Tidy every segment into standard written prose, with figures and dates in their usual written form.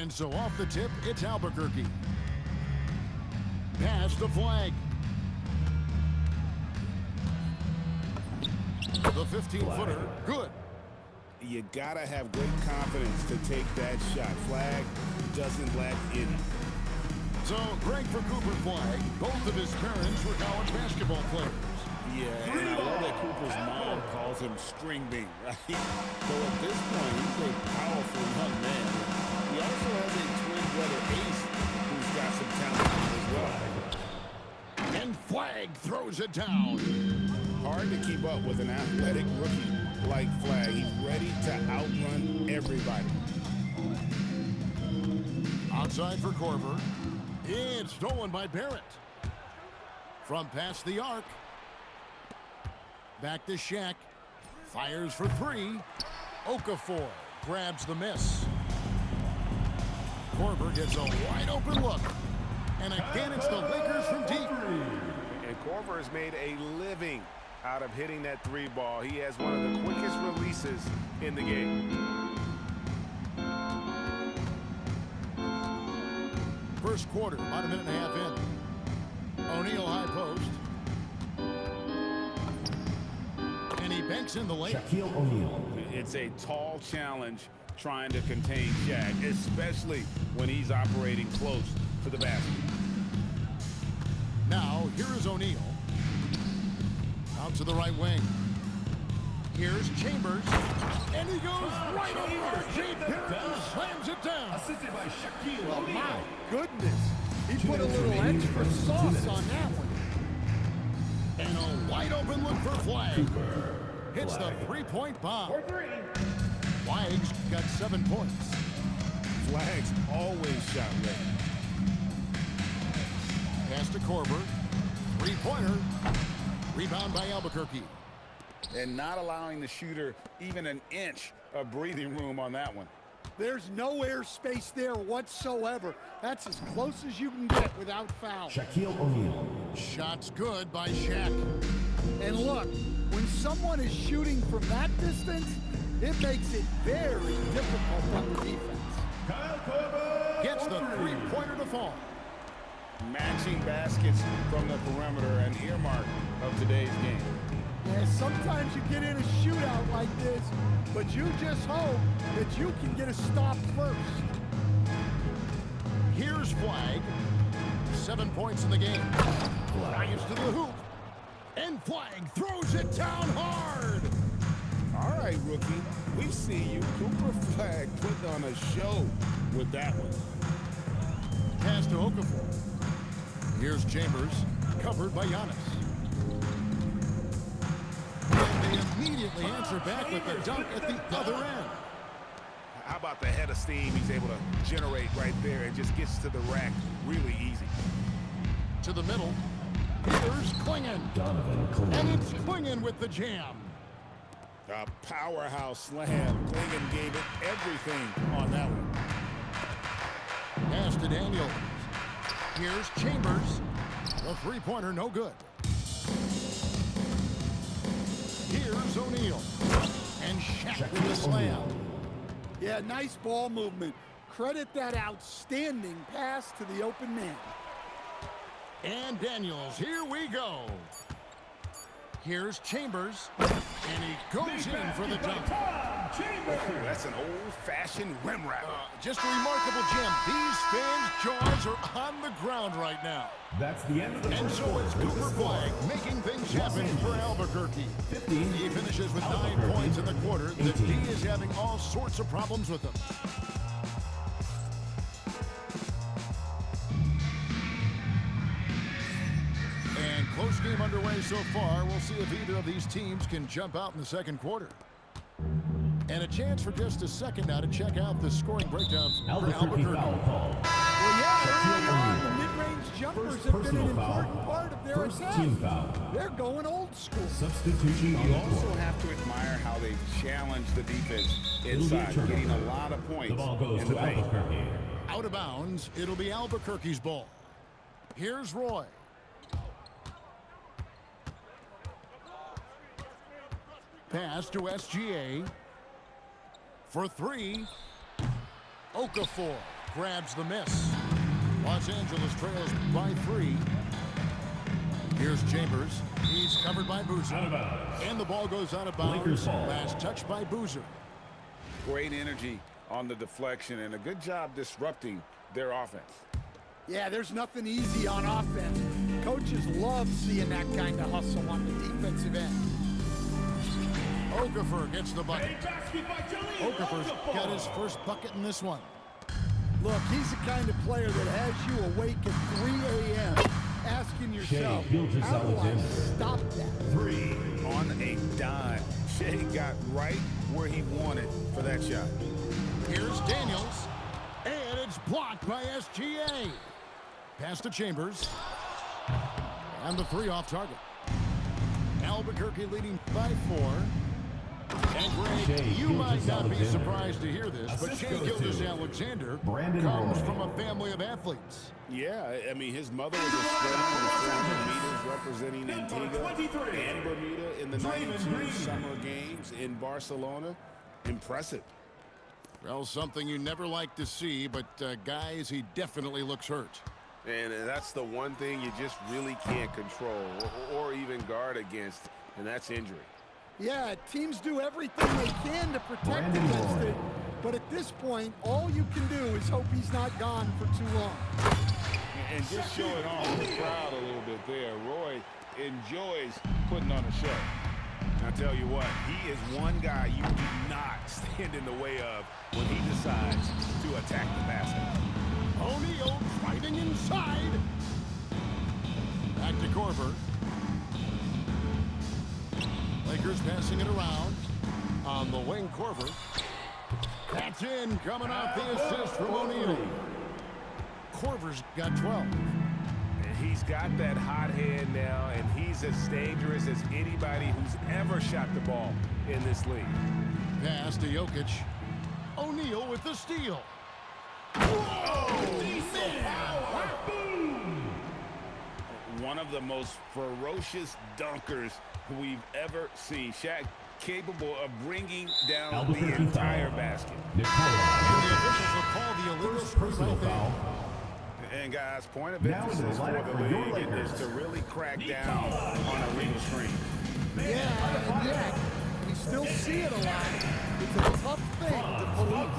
And so off the tip, it's Albuquerque. Pass the flag. The 15-footer, good. You gotta have great confidence to take that shot. Flag doesn't let in. So great for Cooper Flag. Both of his parents were college basketball players. Yeah, and I love that Cooper's mom calls him String Bean, right? So at this point, he's a powerful young man. He also has a twin brother, Ace, who's got some talent as well. And Flag throws it down. Hard to keep up with an athletic rookie like Flag. He's ready to outrun everybody. Outside for Korver. It's stolen by Barrett. From past the arc. Back to Shaq. Fires for three. Okafor grabs the miss. Korver gets a wide open look. And again, it's the Lakers from deep. And Korver has made a living out of hitting that three ball. He has one of the quickest releases in the game. First quarter, about a minute and a half in. O'Neal high post. And he banks in the lane. Shaquille O'Neal. It's a tall challenge trying to contain Shaq, especially when he's operating close to the basket. Now, here is O'Neal. Out to the right wing. Here's Chambers. And he goes right over R.J. Barrett, slams it down. Assisted by Shaquille Oh, O'Neal. my goodness. He put a little extra sauce on that one. And a wide open look for Flag. Hits the three-point bomb. Flag's got 7 points. Flag's always shot ready. Pass to Korver. Three-pointer. Rebound by Albuquerque. And not allowing the shooter even an inch of breathing room on that one. There's no air space there whatsoever. That's as close as you can get without foul. Shaquille O'Neal. Shot's good by Shaq. And look, when someone is shooting from that distance, it makes it very difficult on the defense. Gets the three-pointer to fall. Matching baskets from the perimeter, an earmark of today's game. Yeah, sometimes you get in a shootout like this, but you just hope that you can get a stop first. Here's Flag. 7 points in the game. Drives to the hoop. And Flag throws it down hard. All right, rookie. We see you. Cooper Flag put on a show with that one. Pass to Okafor. Here's Chambers, covered by Giannis. And they immediately answer back with the dunk at the other end. How about the head of steam he's able to generate right there and just gets to the rack really easy. To the middle. Here's Klingon. And it's Klingon with the jam. A powerhouse slam. Klingon gave it everything on that one. Pass to Daniels. Here's Chambers. The three-pointer, no good. Here's O'Neal. And Shaq with the slam. Yeah, nice ball movement. Credit that outstanding pass to the open man. And Daniels, here we go. Here's Chambers. And he goes in for the dunk. That's an old-fashioned rim wrap. Just a remarkable jam. These fans' jaws are on the ground right now. That's the end of the And first so quarter. is With the Cooper score, Flag making things happen for Albuquerque. 15. He finishes with 9 Albuquerque, points in the quarter. The 18. D is having all sorts of problems with him. And close game underway so far. We'll see if either of these teams can jump out in the second quarter. And a chance for just a second now to check out the scoring breakdown for Albuquerque Albuquerque. foul call. Well, yeah, early on, O'Neal. the mid-range jumpers First have been an personal foul. important part of their First attack. team foul. They're going old school. Substitution on You the also court. have to admire how they challenge the defense It'll be a inside, turnover. getting a lot of points The ball goes in to the paint. Albuquerque. Out of bounds, it'll be Albuquerque's ball. Here's Roy. Pass to SGA. For three, Okafor. grabs the miss. Los Angeles trails by 3. Here's Chambers. He's covered by Boozer. And the ball goes out of bounds. Last touch by Boozer. Great energy on the deflection and a good job disrupting their offense. Yeah, there's nothing easy on offense. Coaches love seeing that kind of hustle on the defensive end. Okafor gets the bucket. Okafor's got his first bucket in this one. Look, he's the kind of player that has you awake at 3 a.m. asking yourself, how do I stop that? 3. On a dime. Shea got right where he wanted for that shot. Here's Daniels. And it's blocked by SGA. Pass to Chambers. And the 3 off target. Albuquerque leading by 4. And Greg, you might not be surprised to hear this, but Shea Gilgeous-Alexander comes from a family of athletes. Yeah, I mean, his mother was a swimmer in the 400 meters representing Antigua and Bermuda in the 92 Summer Games in Barcelona. Impressive. Well, something you never like to see, but guys, he definitely looks hurt. And that's the one thing you just really can't control or even guard against, and that's injury. Yeah, teams do everything they can to protect against it, but at this point, all you can do is hope he's not gone for too long. And just showing off the crowd a little bit there. Roy enjoys putting on a show. I tell you what, he is one guy you do not stand in the way of when he decides to attack the basket. O'Neal fighting inside. Back to Korver. Lakers passing it around. On the wing, Korver. That's in, coming off the assist from O'Neal. Korver's got 12. And he's got that hot hand now, and he's as dangerous as anybody who's ever shot the ball in this league. Pass to Jokic. O'Neal with the steal. One of the most ferocious dunkers we've ever seen. Shaq capable of bringing down the entire basket. And the officials will call the illegal personal foul. And guys, point of emphasis for the league is to really crack down on illegal screens. Yeah, and yet, we still see it a lot. It's a tough thing to believe.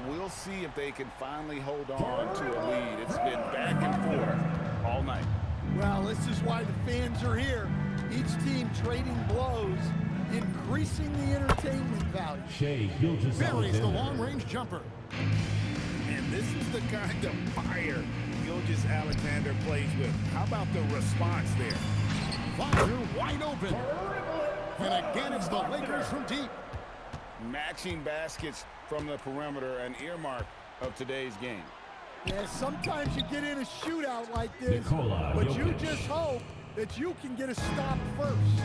We'll see if they can finally hold on to a lead. It's been back and forth all night. Well, this is why the fans are here. Each team trading blows, increasing the entertainment value. Shea Gilgeous-Alexander Buries the long-range jumper. And this is the kind of fire Gilgeous-Alexander plays with. How about the response there? Fire wide open. And again, it's the Lakers from deep. Matching baskets from the perimeter, an earmark of today's game. Yeah, sometimes you get in a shootout like this, Nikola but you Jokic. just hope that you can get a stop first.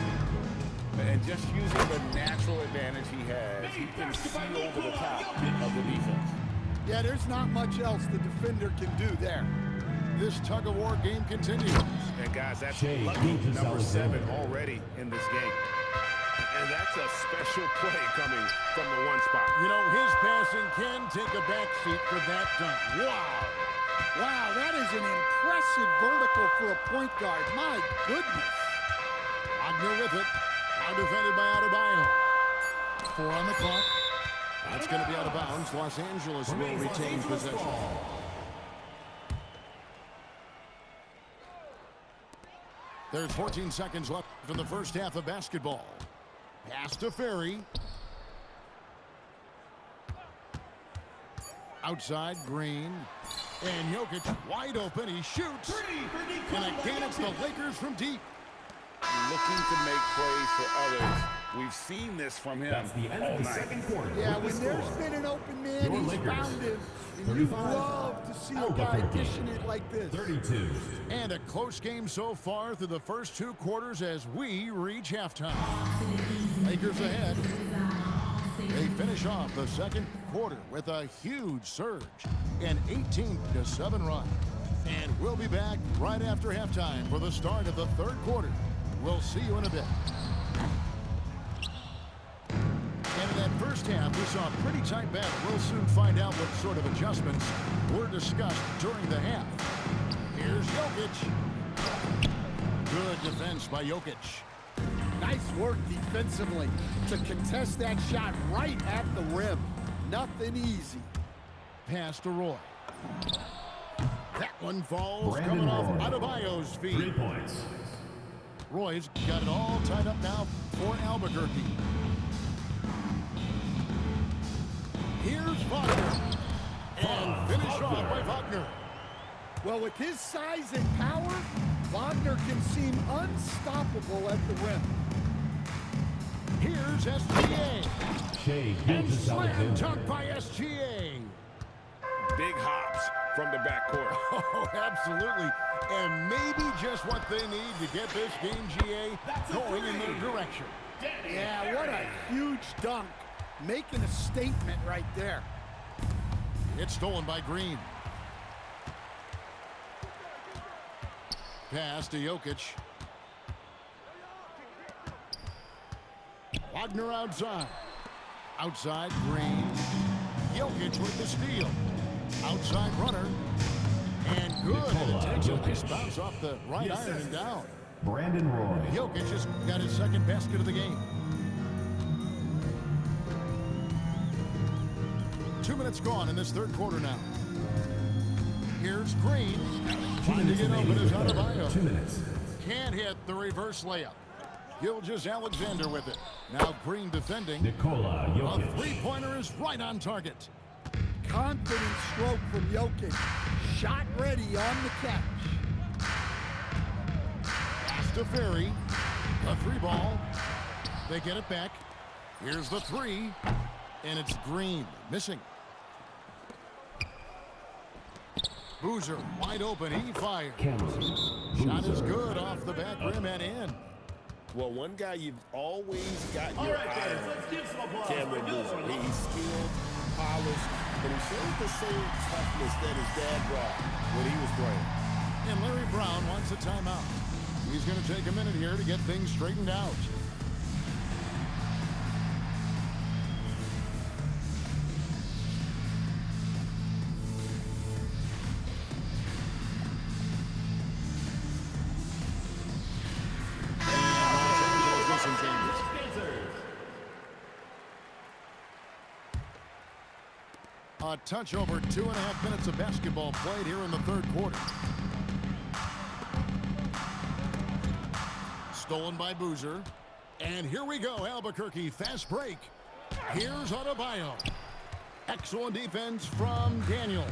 And just using the natural advantage he has, he can see over the top of the defense. Yeah, there's not much else the defender can do there. This tug-of-war game continues. And guys, that's Shea lucky number 7 Gilgeous-Alexander. already in this game. And that's a special play coming from the one spot. You know, his passing can take a backseat for that dunk. Wow. Wow, that is an impressive vertical for a point guard. My goodness. Wagner with it. Now defended by Adebayo. 4 on the clock. That's going to be out of bounds. Los Angeles will retain possession. There's 14 seconds left in the first half of basketball. Pass to Ferry. Outside, Green. And Jokic wide open. He shoots. And again, it's the Lakers from deep. Looking to make plays for others. We've seen this from him That's the end all of the night. second quarter. Yeah, With when the there's score. been an open man, Your he's Lakers, found him. And you 35, love to see a guy Albuquerque, dishing it like this. 32. And a close game so far through the first 2 quarters as we reach halftime. Lakers ahead. They finish off the second quarter with a huge surge, an 18-7 run. And we'll be back right after halftime for the start of the third quarter. We'll see you in a bit. And in that first first half, we saw a pretty tight battle. We'll soon find out what sort of adjustments were discussed during the half. Here's Jokic. Good defense by Jokic. Nice work defensively to contest that shot right at the rim. Nothing easy. Pass to Roy. That one falls Brandon coming off Roy. Adebayo's 3 feet. points. Roy's got it all tied up now for Albuquerque. Here's Wagner. And finish off by Wagner. Well, with his size and power, Wagner can seem unstoppable at the rim. Here's SGA. Shea And Gilgeous slam Alexander. dunk by SGA. Big hops from the backcourt. Oh, absolutely. And maybe just what they need to get this game, GA, going in their direction. Yeah, what a huge dunk. Making a statement right there. It's stolen by Green. Pass to Jokic. Wagner outside. Outside, Green. Jokic with the steal. Outside runner. And good. And it takes a nice bounce off the right iron and down. Brandon Roy. Jokic just got his second basket of the game. 2 minutes gone in this third quarter now. Here's Green. 2 Trying to minutes get and open 80 is to go. Adebayo. 2 minutes. Can't hit the reverse layup. Gilgeous Alexander with it. Now Green defending. Nikola A Jokic. three-pointer is right on target. Confident stroke from Jokic. Shot ready on the catch. Pass to Ferry. A three ball. They get it back. Here's the three. And it's Green. Missing. Boozer wide open. He fires. Cameron. Shot is Boozer. good off the back rim and in. Well, one guy you've always got your eye on, Cameron Boozer. He's skilled, polished, but he shows the same toughness that his dad brought when he was playing. And Larry Brown wants a timeout. He's going to take a minute here to get things straightened out. A touch over 2.5 minutes of basketball played here in the third quarter. Stolen by Boozer. And here we go, Albuquerque, fast break. Here's Adebayo. Excellent defense from Daniels.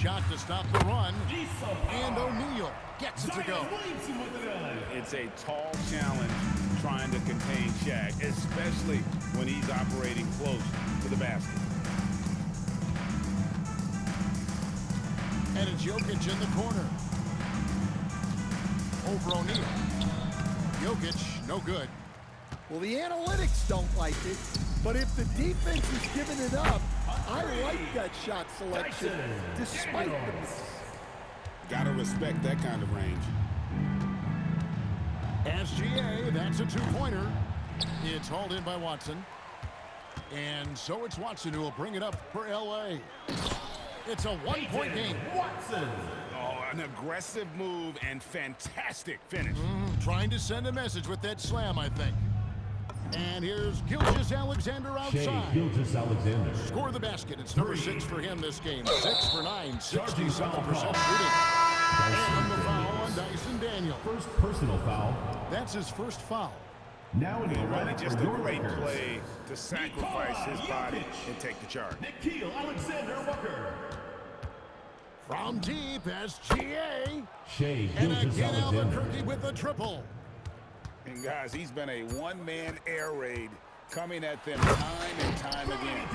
Shot to stop the run. And O'Neal gets it to go. It's a tall challenge trying to contain Shaq, especially when he's operating close to the basket. And it's Jokic in the corner. Over O'Neal. Jokic, no good. Well, the analytics don't like it, but if the defense is giving it up, I like that shot selection, despite the miss. Gotta respect that kind of range. SGA, that's a two-pointer. It's hauled in by Watson. And so it's Watson who will bring it up for L.A. It's a one-point game. Watson. Oh, an aggressive move and fantastic finish. Trying to send a message with that slam, I think. And here's Gilgeous Alexander Shea outside. Gilgeous Alexander. Score the basket. It's number 6 for him this game. 6 for 9, 67% Charging shooting. And the Dyson foul on Daniels. Dyson Daniels. First personal foul. That's his first foul. Now in the Really line just for a your great Lakers. play to sacrifice his body and take the charge. Nikhil Alexander-Walker. From deep, SGA. Shea And Gilgeous again, Alexander. Albuquerque with a triple. And guys, he's been a one-man air raid coming at them time and time again.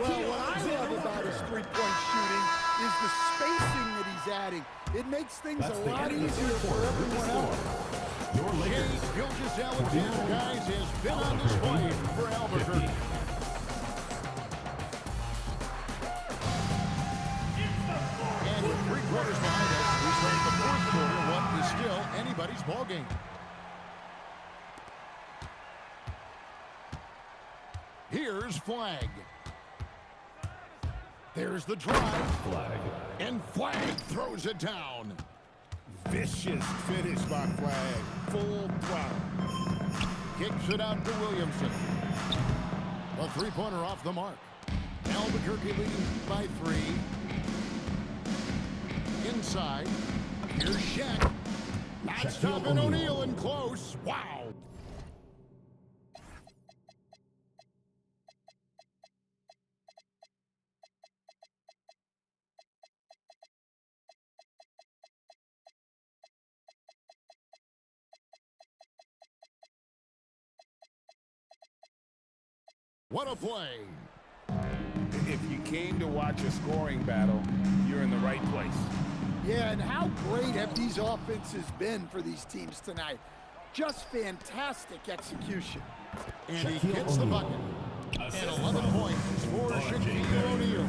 Well, what I love about his three-point shooting is the spacing that he's adding. It makes things That's a the lot end of the easier third for quarter. everyone else. Your Shea Lakers. Gilgeous Alexander, guys, has been on display for Albuquerque. And with 3 quarters behind us, we start the fourth quarter. What is still anybody's ball game. Here's flag. There's the drive. Flag. And flag throws it down. Vicious finish by Flag. Full throttle. Kicks it out to Williamson. A three-pointer off the mark. Albuquerque leading by 3. Inside. Here's Shaq. Not Shaquille stopping O'Neal. O'Neal in close. Wow. What a play. If you came to watch a scoring battle, you're in the right place. Yeah, and how great have these offenses been for these teams tonight? Just fantastic execution. And he Shaquille gets the O'Neal. bucket. Assist And 11 from points for Shaquille O'Neal.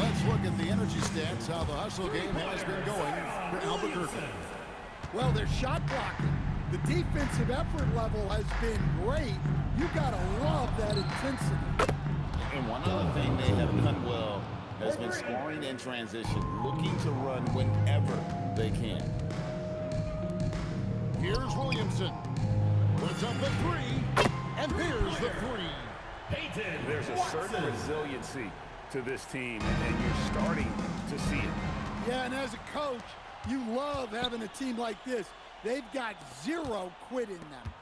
Let's look at the energy stats, how the hustle game has been going for Albuquerque. Well, their shot blocking, the defensive effort level has been great. You gotta love that intensity. And one other thing they have done well has been scoring in transition, looking to run whenever they can. Here's Williamson. Puts up the 3. And here's the 3. There's a certain resiliency to this team, and you're starting to see it. Yeah, and as a coach, you love having a team like this. They've got 0 quit in them.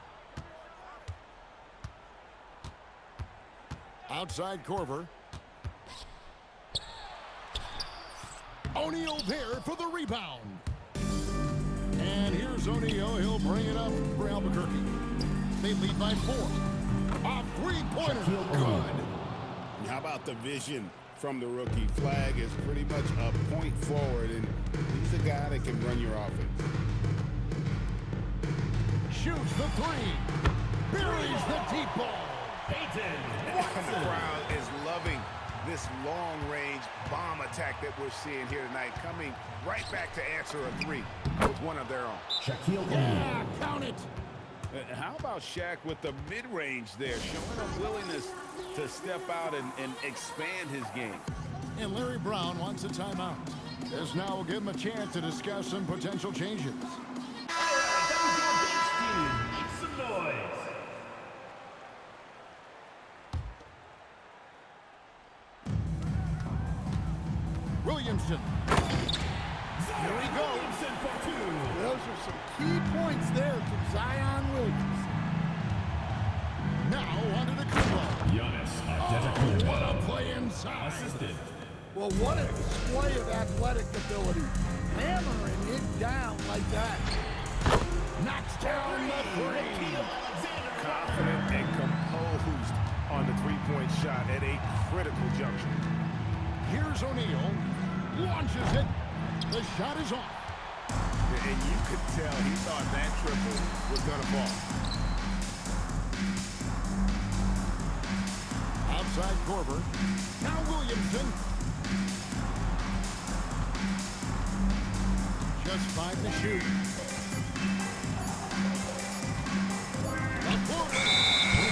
Outside Corver. O'Neal there for the rebound. And here's O'Neal. He'll bring it up for Albuquerque. They lead by 4. A three-pointer. Good. And how about the vision from the rookie? Flag is pretty much a point forward, and he's a guy that can run your offense. Shoots the 3. Buries the deep ball. And the crowd is loving this long-range bomb attack that we're seeing here tonight, coming right back to answer a 3 with one of their own. Shaquille O'Neal. Yeah, count it. How about Shaq with the mid-range there, showing a willingness to step out and expand his game. And Larry Brown wants a timeout. This now will give him a chance to discuss some potential changes. Williamson. Here we go. Those are some key points there from Zion Williams. Now onto the Kubo. Giannis Oh, what a Antetokounmpo. play inside. Assisted. Well, what a display of athletic ability. Hammering it down like that. Knocks down the 3. Confident and composed on the three-point shot at a critical juncture. Here's O'Neal. Launches it. The shot is off. And you could tell he thought that triple was going to fall. Outside Corver. Now Williamson. Just 5 to shoot. The floater.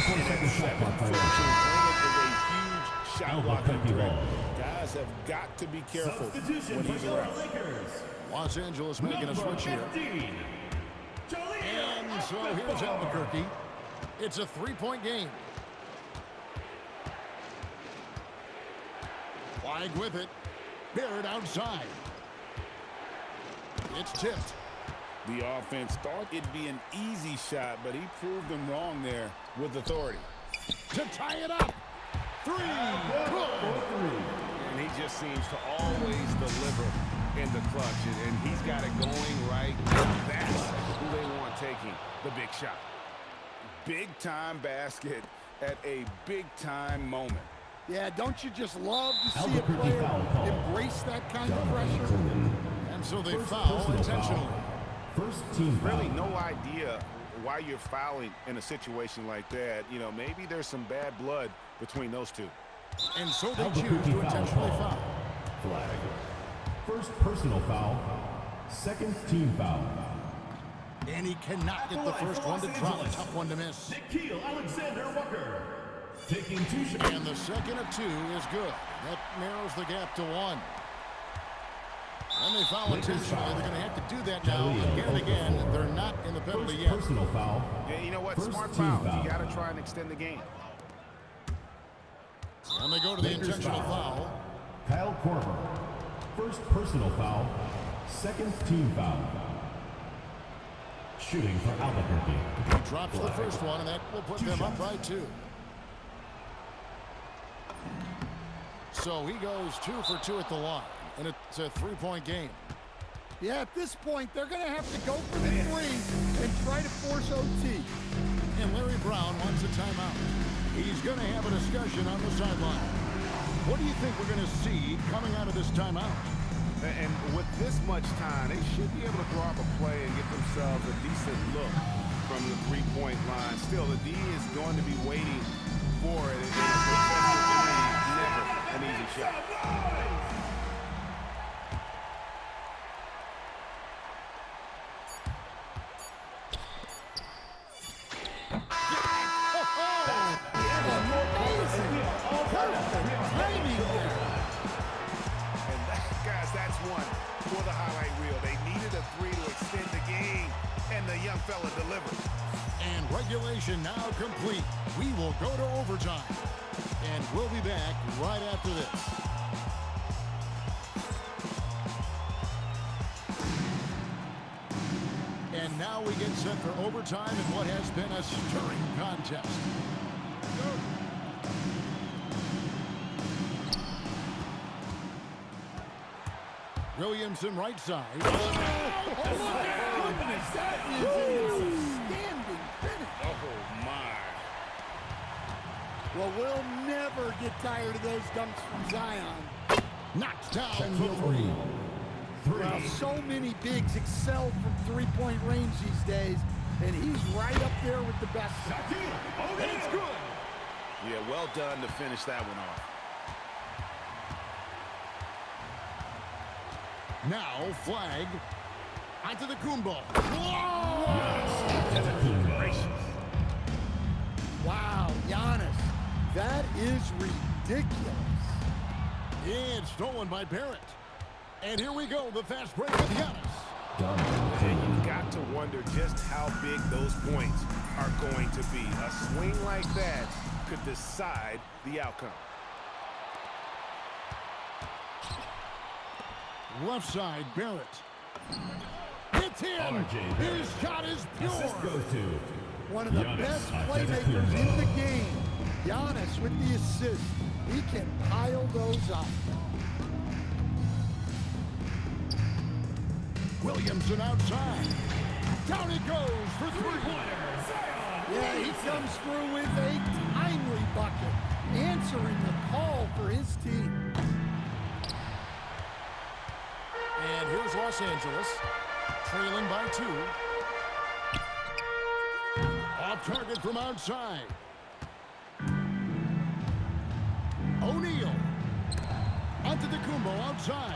24-second shot clock by Shot Albuquerque blocking ball. Guys have got to be careful when he's around. Los Angeles making a switch here. And so here's Albuquerque. It's a 3-point game. Flag with it. Barrett outside. It's tipped. The offense thought it'd be an easy shot, but he proved them wrong there with authority. To tie it up. 3. Good. And he just seems to always deliver in the clutch, and he's got it going right now. That's who they want taking the big shot. Big-time basket at a big-time moment. Yeah, don't you just love to see a Albuquerque player foul call. embrace that kind of pressure? And so they First foul personal intentionally. foul. First team foul. Really no idea why you're fouling in a situation like that. You know, maybe there's some bad blood between those two. And so they choose Albuquerque to foul intentionally call. foul. Flag. First personal foul. Second team foul. And he cannot get the first one to drop. Tough one to miss. Alexander Walker. taking 2 shots. And the second of 2 is good. That narrows the gap to 1. And they foul intentionally. They're going to have to do that now again and again. They're not in the penalty First yet. personal foul. Yeah, you know what? First Smart team foul. foul. You got to try and extend the game. And they go to the Lakers intentional foul. foul. Kyle Korver. First personal foul. Second team foul. Shooting for Albuquerque. He drops the first one, and that will put them up by 2. So he goes 2 for 2 at the line, and it's a 3-point game. Yeah, at this point, they're going to have to go for the 3 and try to force OT. And Larry Brown wants a timeout. He's going to have a discussion on the sideline. What do you think we're going to see coming out of this timeout? And with this much time, they should be able to draw up a play and get themselves a decent look from the 3-point line. Still, the D is going to be waiting for it. And never an easy shot. That's one for the highlight reel. They needed a 3 to extend the game, and the young fella delivered. And regulation now complete. We will go to overtime. And we'll be back right after this. And now we get set for overtime in what has been a stirring contest. Williamson right side. Oh, my goodness, that is an outstanding finish. Oh, my. Well, we'll never get tired of those dunks from Zion. Knocks down the 3. Well, so many bigs excel from 3-point range these days, and he's right up there with the best. And it's good. Yeah, well done to finish that one off. Now flag onto the Kumbo. Wow, Giannis, that is ridiculous. And stolen by Barrett. And here we go, the fast break with Giannis. You've got to wonder just how big those points are going to be. A swing like that could decide the outcome. Left side, Barrett. It's in. His shot is pure. Assist goes to One of the Giannis best Antetokounmpo. playmakers in the game. Giannis with the assist. He can pile those up. Williamson outside. Down he goes for 3. Yeah, he comes through with a timely bucket, answering the call for his team. And here's Los Angeles, trailing by 2. Off target from outside. O'Neal. Onto the Kumbo outside.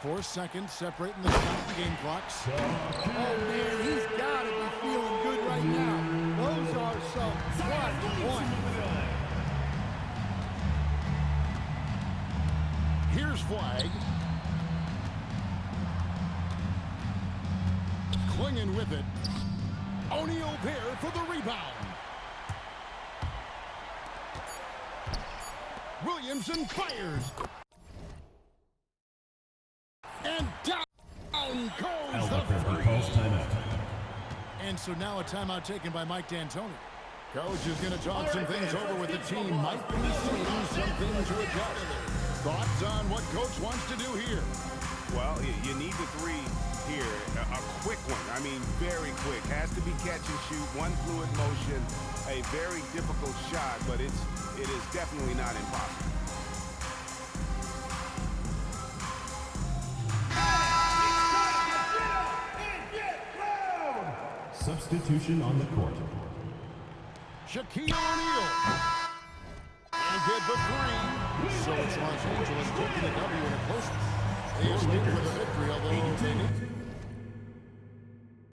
4 seconds separating the shot and game clocks. Oh, man, he's got to be feeling good right now. Those are some clutch points. Here's flag. Clinging with it. O'Neal there for the rebound. Williamson fires. And down goes the Albuquerque calls three. timeout. And so now a timeout taken by Mike D'Antoni. Coach is going to talk some things over with the team. Might be seeing something to adjust. Thoughts on what Coach wants to do here? Well, you need the 3 here. A quick one. I mean, very quick. Has to be catch and shoot. One fluid motion. A very difficult shot, but it is definitely not impossible. Substitution on the court. Shaquille O'Neal. And get the 3. So it's Los Angeles taking the W in a close one. They escaped with a victory, although they need